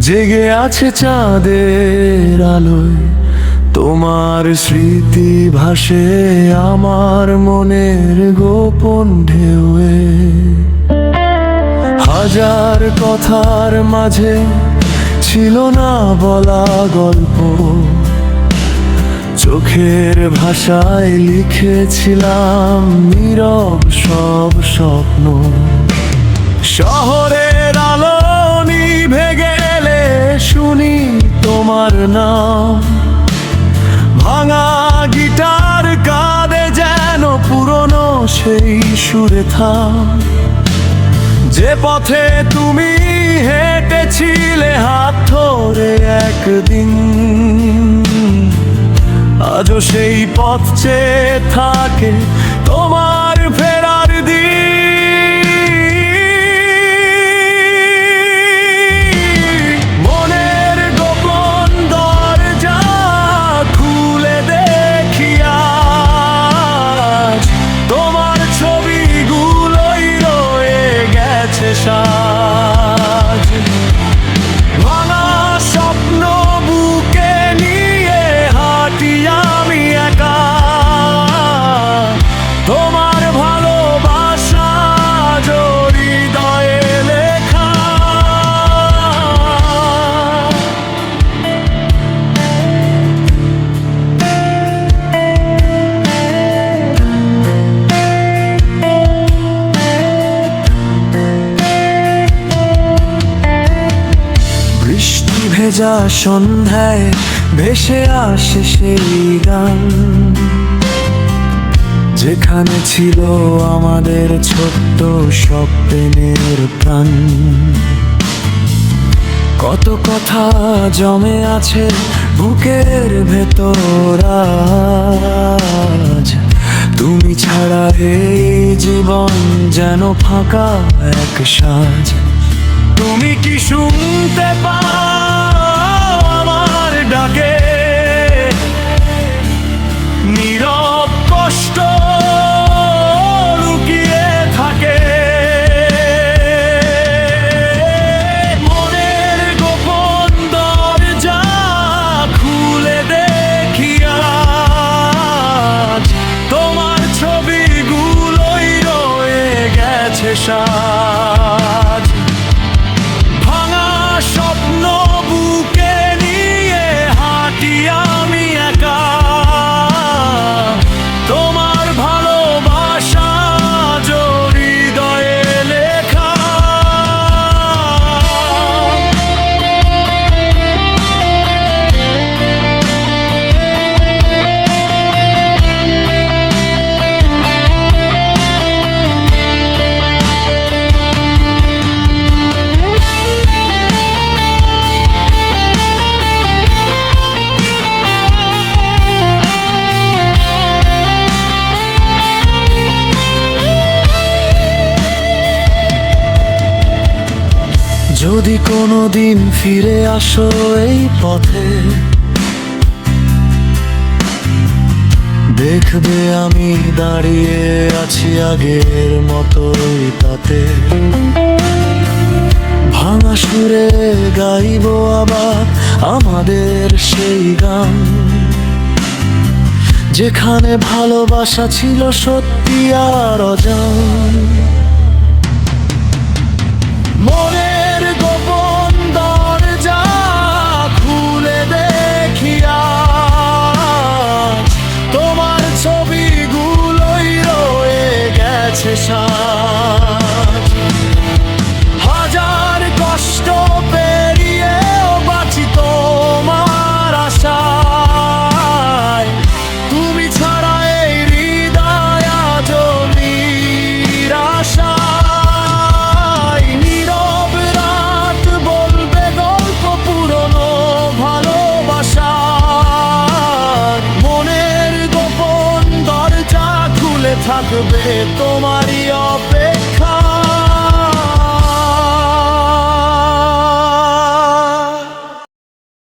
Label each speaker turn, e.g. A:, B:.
A: জেগে আছে চাঁদের আলোয় তোমার স্মৃতি ভাসে আমার মনের গোপন ঢেউয়ে। হাজার কথার মাঝে ছিল না বলা গল্প, চোখের ভাষায় লিখেছিলাম নীরব সব স্বপ্ন। শহরের আলো নিভে গেলে শুনি তোমার নাম, ভাঙা গিটার কাঁদে যেন পুরনো সেই সুরে থাম। যে পথে তুমি হেঁটেছিলে হাত ধরে একদিন, আজও সেই পথ চেয়ে থাকে তোমার ফেরার দিন। মনের গোপন দরজা খুলে দেখি আজ, তোমার ছবিগুলোই রয়ে গেছে সাজ। ভাঙা স্বপ্ন বুকে নিয়ে হাঁটি আমি একা, তোমার ভালোবাসা হৃদয়ে লেখা। বৃষ্টি ভেজা সন্ধ্যায় ভেসে আসে সেই গান, যেখানে ছিল আমাদের ছোট্ট স্বপ্নের প্রাণ। কত কথা জমে আছে বুকের ভেতর আজ, তুমি ছাড়া এই জীবন যেন ফাঁকা এক সাজ। তুমি কি শুনতে পাও আমার ডাকে, নীরব কষ্ট লুকিয়ে থাকে। মনের গোপন দরজা খুলে দেখি আজ, তোমার ছবিগুলোই রয়ে গেছে সাজ। ভাঙা স্বপ্ন বুকে নিয়ে হাঁটি আমি একা, তোমার ভালোবাসা হৃদয়ে লেখা। যদি কোনোদিন ফিরে আসো এই পথে, দেখবে আমি দাঁড়িয়ে আছি আগের মতোই তাতে। ভাঙা সুরে গাইবো আবার আমাদের সেই গান, যেখানে ভালোবাসা ছিল সত্যি আর অজান। মনের গোপন দরজা খুলে দেখি আজ, তোমার ছবিগুলোই রয়ে গেছে সাজ। হাজার কষ্ট পেরিয়েও বাঁচি তোমার আশায়, তুমি ছাড়া এই হৃদয় আজও নিরাশা। থাকবে তোমারই অপেক্ষা।